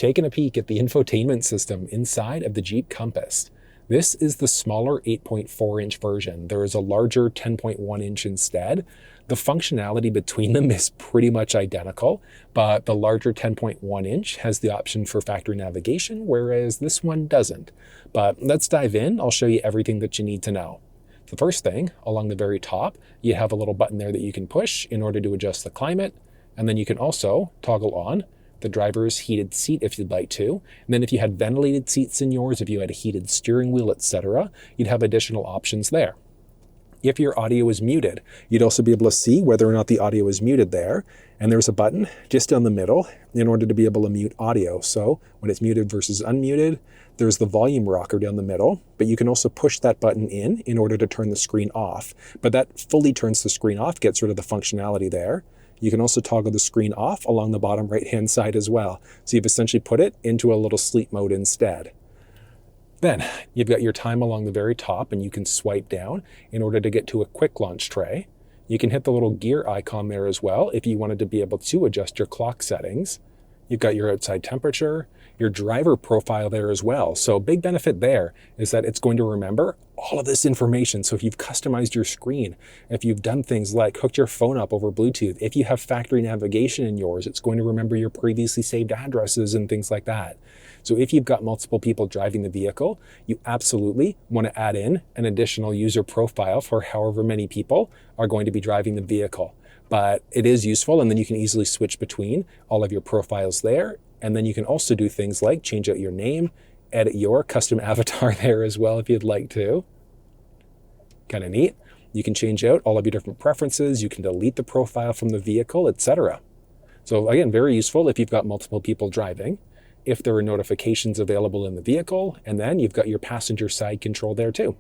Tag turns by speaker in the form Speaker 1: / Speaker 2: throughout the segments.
Speaker 1: taking a peek at the infotainment system inside of the Jeep Compass. This is the smaller 8.4-inch version. There is a larger 10.1-inch instead. The functionality between them is pretty much identical, but the larger 10.1-inch has the option for factory navigation, whereas this one doesn't. But let's dive in. I'll show you everything that you need to know. The first thing, along the very top, you have a little button there that you can push in order to adjust the climate, and then you can also toggle on the driver's heated seat if you'd like to. And then if you had ventilated seats in yours, if you had a heated steering wheel, etc., you'd have additional options there. If your audio is muted, you'd also be able to see whether or not the audio is muted there. And there's a button just down the middle in order to be able to mute audio. So when it's muted versus unmuted, there's the volume rocker down the middle, but you can also push that button in order to turn the screen off. But that fully turns the screen off, gets rid of the functionality there. You can also toggle the screen off along the bottom right-hand side as well. So you've essentially put it into a little sleep mode instead. Then you've got your time along the very top, and you can swipe down in order to get to a quick launch tray. You can hit the little gear icon there as well if you wanted to be able to adjust your clock settings. You've got your outside temperature, your driver profile there as well. So a big benefit there is that it's going to remember all of this information. So if you've customized your screen, if you've done things like hooked your phone up over Bluetooth, if you have factory navigation in yours, it's going to remember your previously saved addresses and things like that. So if you've got multiple people driving the vehicle, you absolutely want to add in an additional user profile for however many people are going to be driving the vehicle. But it is useful, and then you can easily switch between all of your profiles there. And then you can also do things like change out your name, edit your custom avatar there as well if you'd like to. Kind of neat. You can change out all of your different preferences. You can delete the profile from the vehicle, etc. So again, very useful if you've got multiple people driving. If there are notifications available in the vehicle, and then you've got your passenger side control there too.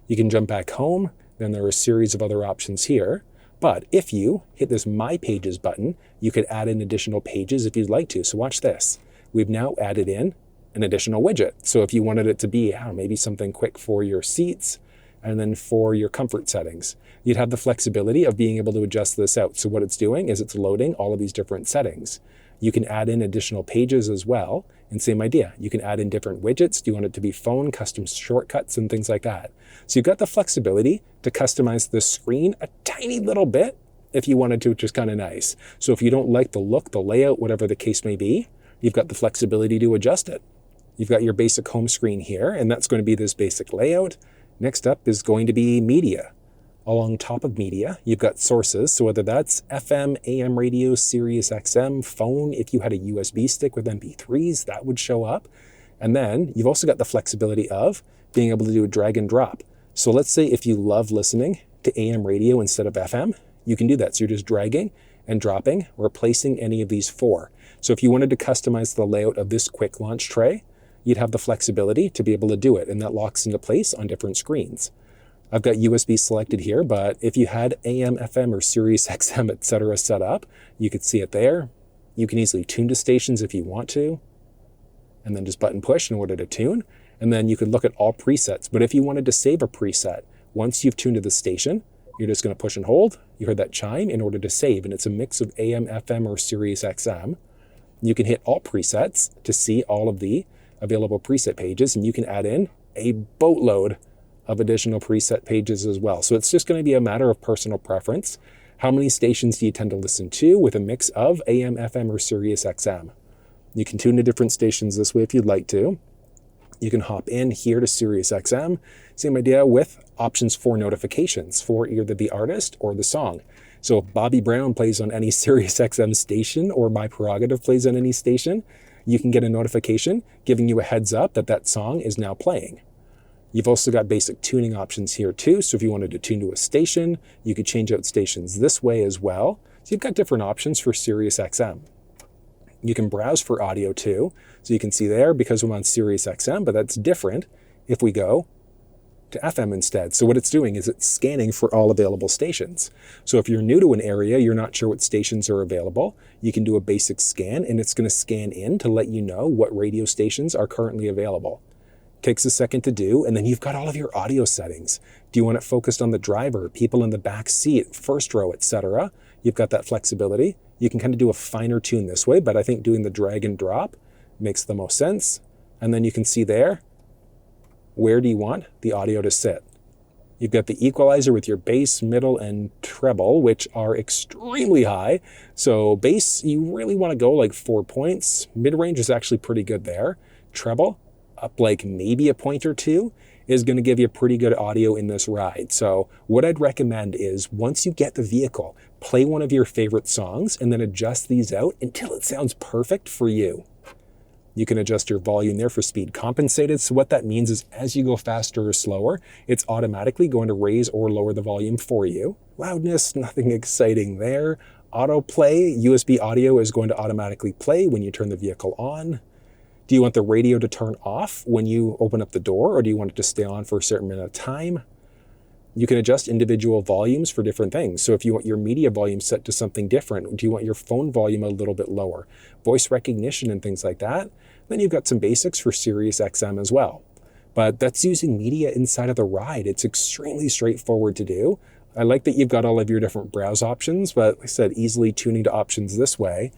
Speaker 1: You can jump back home. Then there are a series of other options here. But if you hit this My Pages button, you could add in additional pages if you'd like to. So watch this. We've now added in an additional widget. So if you wanted it to be maybe something quick for your seats and then for your comfort settings, you'd have the flexibility of being able to adjust this out. So what it's doing is it's loading all of these different settings. You can add in additional pages as well, and same idea. You can add in different widgets. Do you want it to be phone, custom shortcuts, and things like that? So you've got the flexibility to customize the screen a tiny little bit if you wanted to, which is kind of nice. So if you don't like the look, the layout, whatever the case may be, you've got the flexibility to adjust it. You've got your basic home screen here, and that's going to be this basic layout. Next up is going to be media. Along top of media, you've got sources. So whether that's FM, AM radio, SiriusXM, phone, if you had a USB stick with MP3s, that would show up. And then you've also got the flexibility of being able to do a drag and drop. So let's say if you love listening to AM radio instead of FM, you can do that. So you're just dragging and dropping, replacing any of these four. So if you wanted to customize the layout of this quick launch tray, you'd have the flexibility to be able to do it, and that locks into place on different screens. I've got USB selected here, but if you had AM, FM, or SiriusXM, etc. set up, you could see it there. You can easily tune to stations if you want to, and then just button push in order to tune. And then you could look at all presets. But if you wanted to save a preset, once you've tuned to the station, you're just going to push and hold. You heard that chime in order to save, and it's a mix of AM, FM, or SiriusXM. You can hit all presets to see all of the available preset pages, and you can add in a boatload of additional preset pages as well. So it's just going to be a matter of personal preference. How many stations do you tend to listen to with a mix of AM, FM, or SiriusXM? You can tune to different stations this way if you'd like to. You can hop in here to SiriusXM. Same idea with options for notifications for either the artist or the song. So if Bobby Brown plays on any SiriusXM station or My Prerogative plays on any station, you can get a notification giving you a heads up that that song is now playing. You've also got basic tuning options here too. So if you wanted to tune to a station, you could change out stations this way as well. So you've got different options for SiriusXM. You can browse for audio too. So you can see there because I'm on SiriusXM, but that's different if we go to FM instead. So what it's doing is it's scanning for all available stations. So if you're new to an area, you're not sure what stations are available, you can do a basic scan, and it's going to scan in to let you know what radio stations are currently available. Takes a second to do, and then you've got all of your audio settings. Do you want it focused on the driver, people in the back seat, first row, etc.? You've got that flexibility. You can kind of do a finer tune this way, but I think doing the drag and drop makes the most sense. And then you can see there, where do you want the audio to sit? You've got the equalizer with your bass, middle, and treble, which are extremely high. So bass, you really want to go like 4 points. Mid-range is actually pretty good there. Treble, up like maybe a point or two, is going to give you pretty good audio in this ride. So what I'd recommend is once you get the vehicle, play one of your favorite songs and then adjust these out until it sounds perfect for you. You can adjust your volume there for speed compensated. So what that means is as you go faster or slower, it's automatically going to raise or lower the volume for you. Loudness, nothing exciting there. Autoplay, USB audio is going to automatically play when you turn the vehicle on. Do you want the radio to turn off when you open up the door, or do you want it to stay on for a certain amount of time? You can adjust individual volumes for different things. So if you want your media volume set to something different, do you want your phone volume a little bit lower? Voice recognition and things like that. Then you've got some basics for SiriusXM as well. But that's using media inside of the ride. It's extremely straightforward to do. I like that you've got all of your different browse options, but like I said, easily tuning to options this way.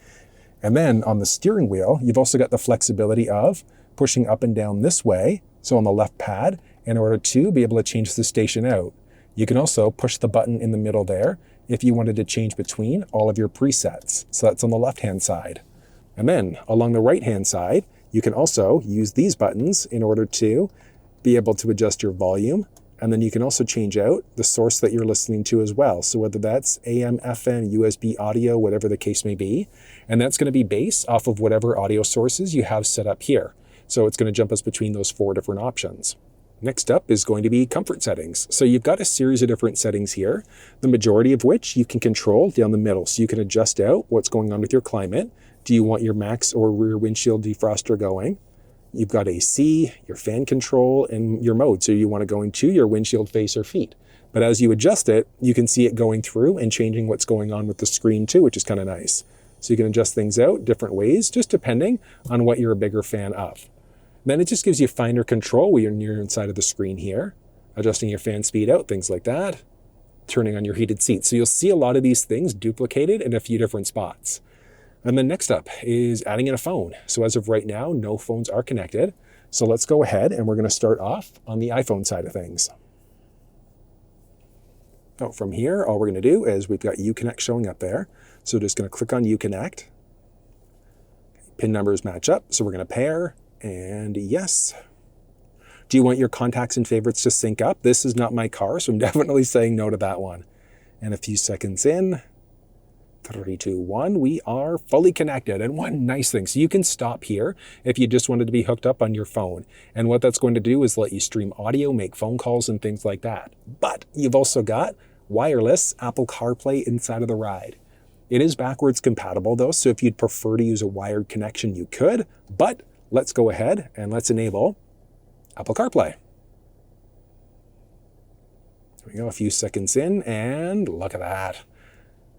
Speaker 1: And then on the steering wheel, you've also got the flexibility of pushing up and down this way, so on the left pad, in order to be able to change the station out. You can also push the button in the middle there if you wanted to change between all of your presets. So that's on the left-hand side. And then along the right-hand side, you can also use these buttons in order to be able to adjust your volume. And then you can also change out the source that you're listening to as well. So whether that's AM, FM, USB audio, whatever the case may be. And that's going to be based off of whatever audio sources you have set up here. So it's going to jump us between those 4 different options. Next up is going to be comfort settings. So you've got a series of different settings here, the majority of which you can control down the middle. So you can adjust out what's going on with your climate. Do you want your max or rear windshield defroster going? You've got AC, your fan control, and your mode. So you want to go into your windshield face or feet. But as you adjust it, you can see it going through and changing what's going on with the screen too, which is kind of nice. So you can adjust things out different ways, just depending on what you're a bigger fan of. Then it just gives you finer control when you're near inside of the screen here, adjusting your fan speed out, things like that, turning on your heated seats. So you'll see a lot of these things duplicated in a few different spots. And then next up is adding in a phone. So as of right now, no phones are connected. So let's go ahead and we're going to start off on the iPhone side of things. Oh, from here, all we're going to do is we've got uConnect showing up there. So just going to click on uConnect. Pin numbers match up, so we're going to pair. And yes. Do you want your contacts and favorites to sync up? This is not my car, so I'm definitely saying no to that one. And a few seconds in, 3, 2, 1, we are fully connected. And one nice thing, so you can stop here if you just wanted to be hooked up on your phone. And what that's going to do is let you stream audio, make phone calls, and things like that. But you've also got wireless Apple CarPlay inside of the ride. It is backwards compatible though, so if you'd prefer to use a wired connection, you could, but let's go ahead and let's enable Apple CarPlay. There we go, a few seconds in, and look at that.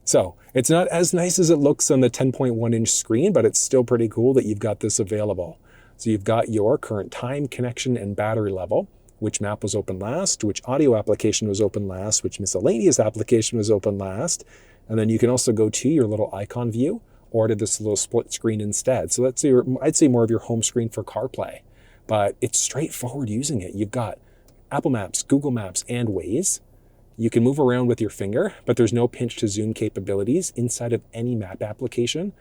Speaker 1: So it's not as nice as it looks on the 10.1 inch screen, but it's still pretty cool that you've got this available. So you've got your current time, connection, and battery level, which map was open last, which audio application was open last, which miscellaneous application was open last. And then you can also go to your little icon view or to this little split screen instead. So that's I'd say more of your home screen for CarPlay, but it's straightforward using it. You've got Apple Maps, Google Maps, and Waze. You can move around with your finger, but there's no pinch to zoom capabilities inside of any map application.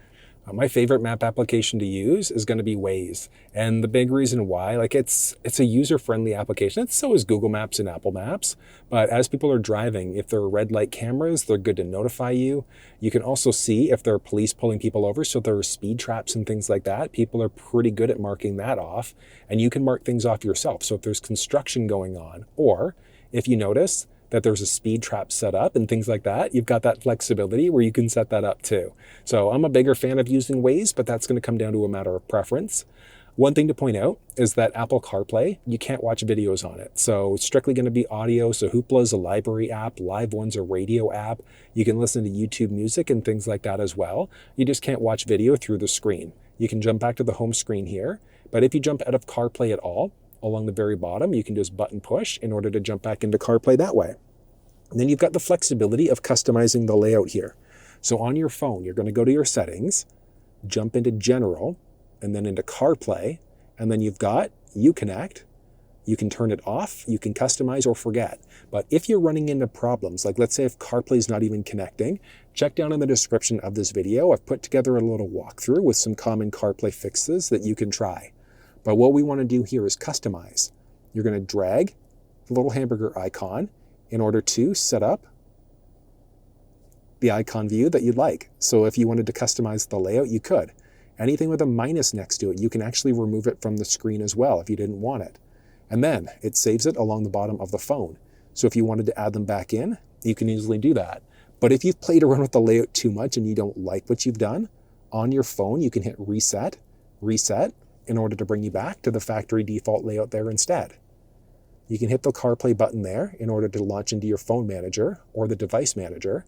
Speaker 1: My favorite map application to use is going to be Waze. And the big reason why, it's a user-friendly application. So is Google Maps and Apple Maps. But as people are driving, if there are red light cameras, they're good to notify you. You can also see if there are police pulling people over. So there are speed traps and things like that. People are pretty good at marking that off. And you can mark things off yourself. So if there's construction going on, or if you notice that there's a speed trap set up and things like that, you've got that flexibility where you can set that up too. So I'm a bigger fan of using Waze, but that's going to come down to a matter of preference. One thing to point out is that Apple CarPlay, you can't watch videos on it. So it's strictly going to be audio. So Hoopla is a library app, Live One's a radio app. You can listen to YouTube music and things like that as well. You just can't watch video through the screen. You can jump back to the home screen here, but if you jump out of CarPlay at all, along the very bottom, you can just button push in order to jump back into CarPlay that way. And then you've got the flexibility of customizing the layout here. So on your phone, you're going to go to your settings, jump into General, and then into CarPlay, and then you've got uConnect. You can turn it off, you can customize or forget. But if you're running into problems, like let's say if CarPlay is not even connecting, check down in the description of this video. I've put together a little walkthrough with some common CarPlay fixes that you can try. But what we want to do here is customize. You're going to drag the little hamburger icon in order to set up the icon view that you'd like. So if you wanted to customize the layout, you could. Anything with a minus next to it, you can actually remove it from the screen as well if you didn't want it. And then it saves it along the bottom of the phone. So if you wanted to add them back in, you can easily do that. But if you've played around with the layout too much and you don't like what you've done, on your phone you can hit reset, in order to bring you back to the factory default layout there instead. You can hit the CarPlay button there in order to launch into your phone manager or the device manager.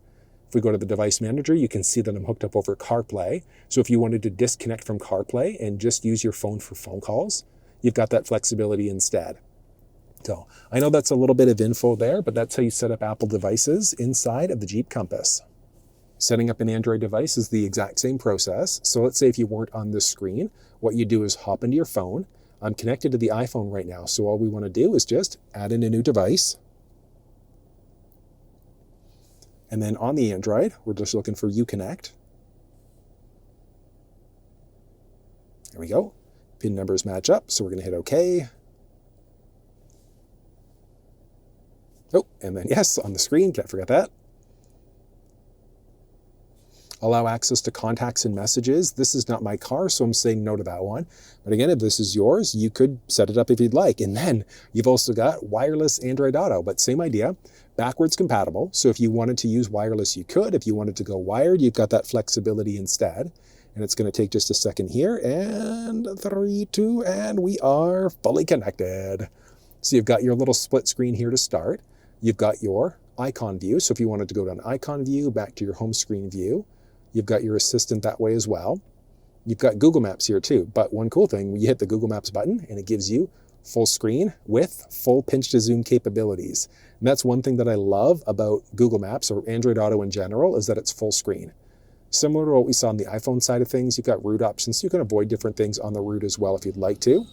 Speaker 1: If we go to the device manager, you can see that I'm hooked up over CarPlay. So if you wanted to disconnect from CarPlay and just use your phone for phone calls, you've got that flexibility instead. So I know that's a little bit of info there, but that's how you set up Apple devices inside of the Jeep Compass. Setting up an Android device is the exact same process. So let's say if you weren't on this screen, what you do is hop into your phone. I'm connected to the iPhone right now, so all we want to do is just add in a new device. And then on the Android, we're just looking for uConnect. There we go. PIN numbers match up, so we're going to hit OK. Oh, and then yes, on the screen, can't forget that. Allow access to contacts and messages. This is not my car, so I'm saying no to that one. But again, if this is yours, you could set it up if you'd like. And then you've also got wireless Android Auto, but same idea, backwards compatible. So if you wanted to use wireless, you could. If you wanted to go wired, you've got that flexibility instead. And it's going to take just a second here. And 3, 2, and we are fully connected. So you've got your little split screen here to start. You've got your icon view. So if you wanted to go down icon view, back to your home screen view, you've got your assistant that way as well. You've got Google Maps here too. But one cool thing, you hit the Google Maps button and it gives you full screen with full pinch to zoom capabilities. And that's one thing that I love about Google Maps or Android Auto in general is that it's full screen. Similar to what we saw on the iPhone side of things, you've got route options. You can avoid different things on the route as well if you'd like to.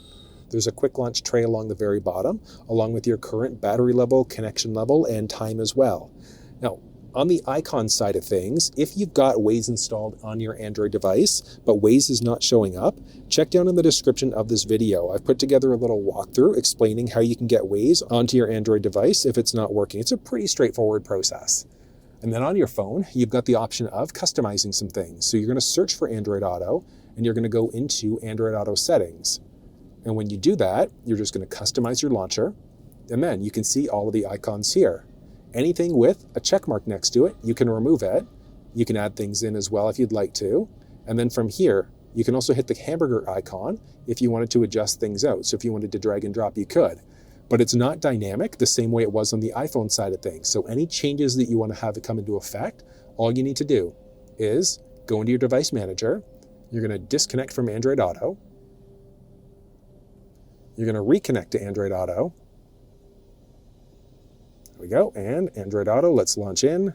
Speaker 1: There's a quick launch tray along the very bottom, along with your current battery level, connection level, and time as well. Now, on the icon side of things, if you've got Waze installed on your Android device, but Waze is not showing up, check down in the description of this video. I've put together a little walkthrough explaining how you can get Waze onto your Android device if it's not working. It's a pretty straightforward process. And then on your phone, you've got the option of customizing some things. So you're going to search for Android Auto, and you're going to go into Android Auto settings. And when you do that, you're just going to customize your launcher, and then you can see all of the icons here. Anything with a check mark next to it, you can remove it. You can add things in as well if you'd like to. And then from here, you can also hit the hamburger icon if you wanted to adjust things out. So if you wanted to drag and drop, you could. But it's not dynamic the same way it was on the iPhone side of things. So any changes that you want to have it come into effect, all you need to do is go into your device manager. You're going to disconnect from Android Auto. You're going to reconnect to Android Auto. There we go. And Android Auto, let's launch in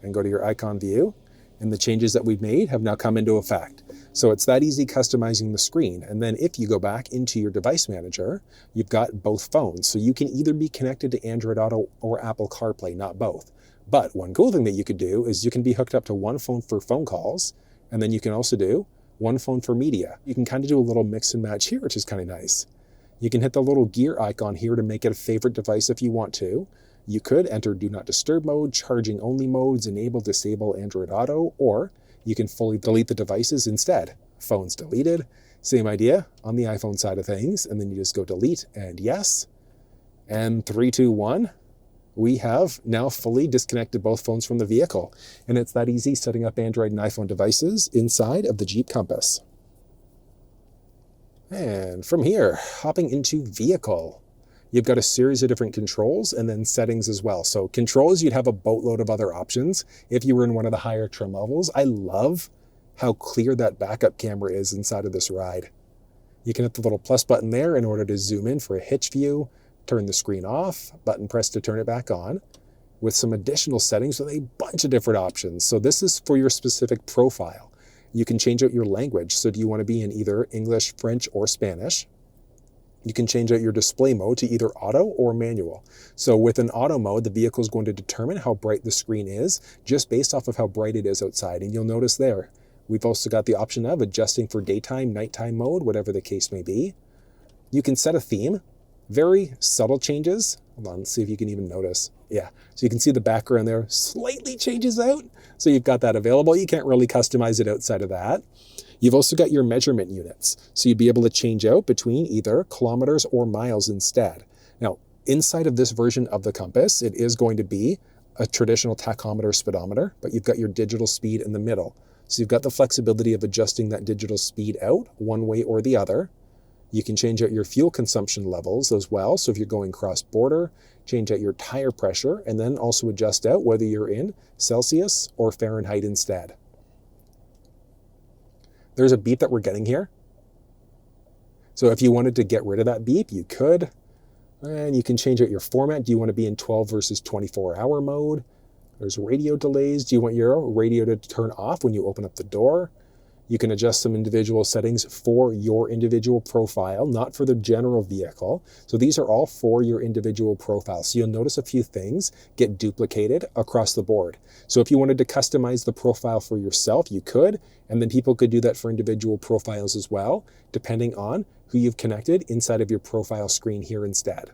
Speaker 1: and go to your icon view. And the changes that we've made have now come into effect. So it's that easy customizing the screen. And then if you go back into your device manager, you've got both phones. So you can either be connected to Android Auto or Apple CarPlay, not both. But one cool thing that you could do is you can be hooked up to one phone for phone calls, and then you can also do one phone for media. You can kind of do a little mix and match here, which is kind of nice. You can hit the little gear icon here to make it a favorite device if you want to. You could enter Do Not Disturb mode, charging only modes, enable, disable Android Auto, or you can fully delete the devices instead. Phone's deleted. Same idea on the iPhone side of things, and then you just go delete and yes. And 3, 2, 1. We have now fully disconnected both phones from the vehicle. And it's that easy setting up Android and iPhone devices inside of the Jeep Compass. And from here, hopping into vehicle. You've got a series of different controls and then settings as well. So controls, you'd have a boatload of other options if you were in one of the higher trim levels. I love how clear that backup camera is inside of this ride. You can hit the little plus button there in order to zoom in for a hitch view, turn the screen off, button press to turn it back on, with some additional settings with a bunch of different options. So this is for your specific profile. You can change out your language. So do you want to be in either English, French, or Spanish? You can change out your display mode to either auto or manual. So with an auto mode, the vehicle is going to determine how bright the screen is just based off of how bright it is outside. And you'll notice there, we've also got the option of adjusting for daytime, nighttime mode, whatever the case may be. You can set a theme, very subtle changes. Hold on, let's see if you can even notice. Yeah, so you can see the background there slightly changes out. So you've got that available. You can't really customize it outside of that. You've also got your measurement units. So you'd be able to change out between either kilometers or miles instead. Now, inside of this version of the compass, it is going to be a traditional tachometer speedometer, but you've got your digital speed in the middle. So you've got the flexibility of adjusting that digital speed out one way or the other. You can change out your fuel consumption levels as well. So if you're going cross-border, change out your tire pressure, and then also adjust out whether you're in Celsius or Fahrenheit instead. There's a beep that we're getting here. So if you wanted to get rid of that beep, you could. And you can change out your format. Do you want to be in 12 versus 24-hour mode? There's radio delays. Do you want your radio to turn off when you open up the door? You can adjust some individual settings for your individual profile, not for the general vehicle. So these are all for your individual profile. So you'll notice a few things get duplicated across the board. So if you wanted to customize the profile for yourself, you could, and then people could do that for individual profiles as well, depending on who you've connected inside of your profile screen here instead.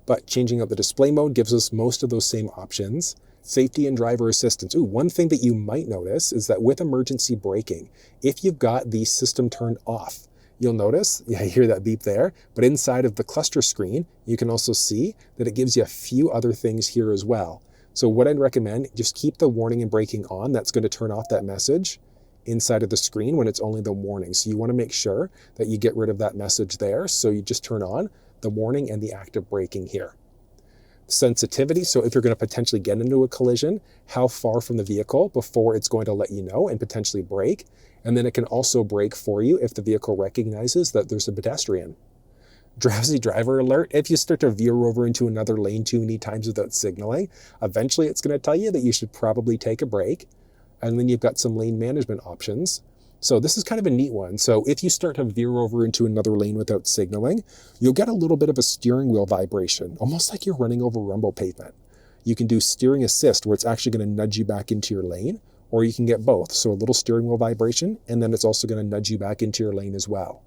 Speaker 1: But changing out the display mode gives us most of those same options. Safety and driver assistance. One thing that you might notice is that with emergency braking, if you've got the system turned off, you'll notice, yeah, you hear that beep there, but inside of the cluster screen, you can also see that it gives you a few other things here as well. So what I'd recommend, just keep the warning and braking on. That's going to turn off that message inside of the screen when it's only the warning. So you want to make sure that you get rid of that message there. So you just turn on the warning and the active braking here. Sensitivity, so if you're going to potentially get into a collision, how far from the vehicle before it's going to let you know and potentially brake. And then it can also brake for you if the vehicle recognizes that there's a pedestrian. Drowsy driver alert, if you start to veer over into another lane too many times without signaling, eventually it's going to tell you that you should probably take a break. And then you've got some lane management options. So this is kind of a neat one. So if you start to veer over into another lane without signaling, you'll get a little bit of a steering wheel vibration, almost like you're running over rumble pavement. You can do steering assist, where it's actually going to nudge you back into your lane, or you can get both. So a little steering wheel vibration, and then it's also going to nudge you back into your lane as well.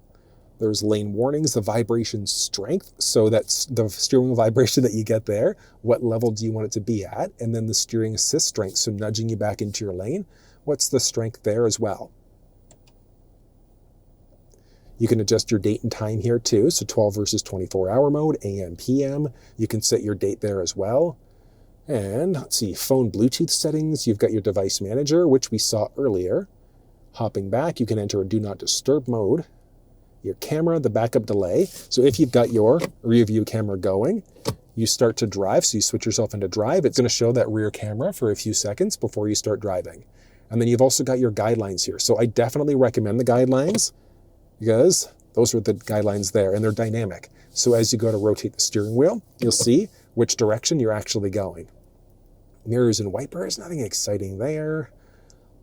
Speaker 1: There's lane warnings, the vibration strength. So that's the steering wheel vibration that you get there. What level do you want it to be at? And then the steering assist strength, so nudging you back into your lane. What's the strength there as well? You can adjust your date and time here too. So 12 versus 24-hour mode, AM, PM. You can set your date there as well. And let's see, phone Bluetooth settings. You've got your device manager, which we saw earlier. Hopping back, you can enter a do not disturb mode. Your camera, the backup delay. So if you've got your rear view camera going, you start to drive. So you switch yourself into drive. It's going to show that rear camera for a few seconds before you start driving. And then you've also got your guidelines here. So I definitely recommend the guidelines, because those are the guidelines there, and they're dynamic. So as you go to rotate the steering wheel, you'll see which direction you're actually going. Mirrors and wipers, nothing exciting there.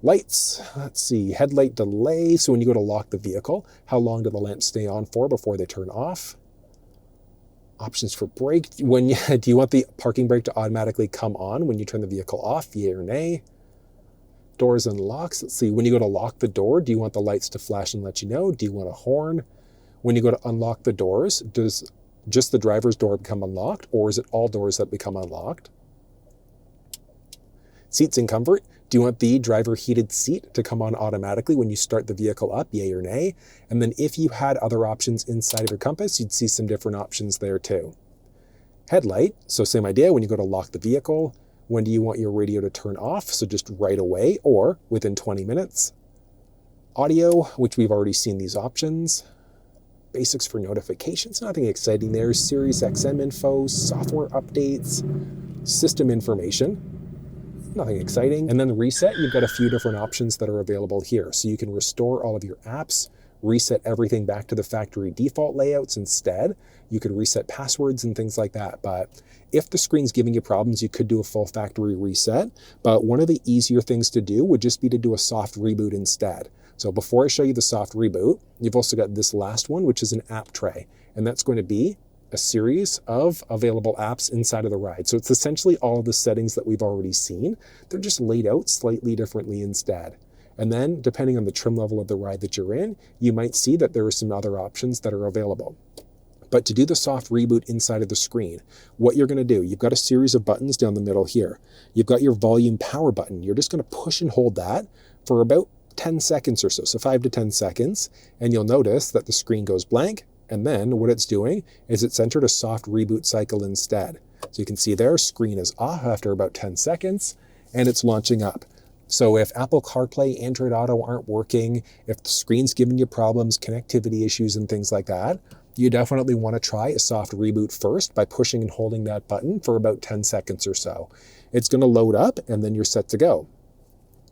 Speaker 1: Lights, let's see, headlight delay. So when you go to lock the vehicle, how long do the lamps stay on for before they turn off? Options for brake. Do you want the parking brake to automatically come on when you turn the vehicle off, yay or nay? Doors and locks. Let's see, when you go to lock the door, do you want the lights to flash and let you know? Do you want a horn? When you go to unlock the doors, does just the driver's door become unlocked, or is it all doors that become unlocked? Seats and comfort. Do you want the driver heated seat to come on automatically when you start the vehicle up, yay or nay? And then if you had other options inside of your compass, you'd see some different options there too. Headlight, so same idea, when you go to lock the vehicle, when do you want your radio to turn off? So just right away or within 20 minutes. Audio, which we've already seen these options. Basics for notifications, nothing exciting there. SiriusXM info, software updates, system information, nothing exciting. And then the reset, you've got a few different options that are available here. So you can restore all of your apps, reset everything back to the factory default layouts instead. You could reset passwords and things like that. But if the screen's giving you problems, you could do a full factory reset. But one of the easier things to do would just be to do a soft reboot instead. So before I show you the soft reboot, you've also got this last one, which is an app tray. And that's going to be a series of available apps inside of the ride. So it's essentially all of the settings that we've already seen. They're just laid out slightly differently instead. And then depending on the trim level of the ride that you're in, you might see that there are some other options that are available. But to do the soft reboot inside of the screen, what you're going to do, you've got a series of buttons down the middle here. You've got your volume power button. You're just going to push and hold that for about 10 seconds or so 5 to 10 seconds, and you'll notice that the screen goes blank, and then what it's doing is it's entered a soft reboot cycle instead. So you can see there, screen is off after about 10 seconds, and it's launching up. So if Apple CarPlay, Android Auto aren't working, if the screen's giving you problems, connectivity issues and things like that, you definitely want to try a soft reboot first by pushing and holding that button for about 10 seconds or so. It's going to load up, and then you're set to go.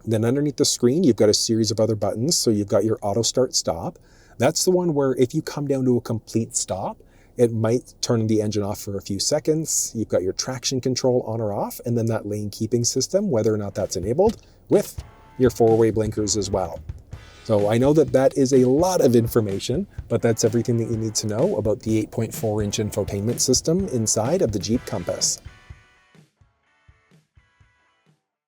Speaker 1: Then underneath the screen, you've got a series of other buttons. So you've got your auto start stop. That's the one where if you come down to a complete stop, it might turn the engine off for a few seconds. You've got your traction control on or off, and then that lane keeping system, whether or not that's enabled, with your four-way blinkers as well. So I know that that is a lot of information, but that's everything that you need to know about the 8.4-inch infotainment system inside of the Jeep Compass.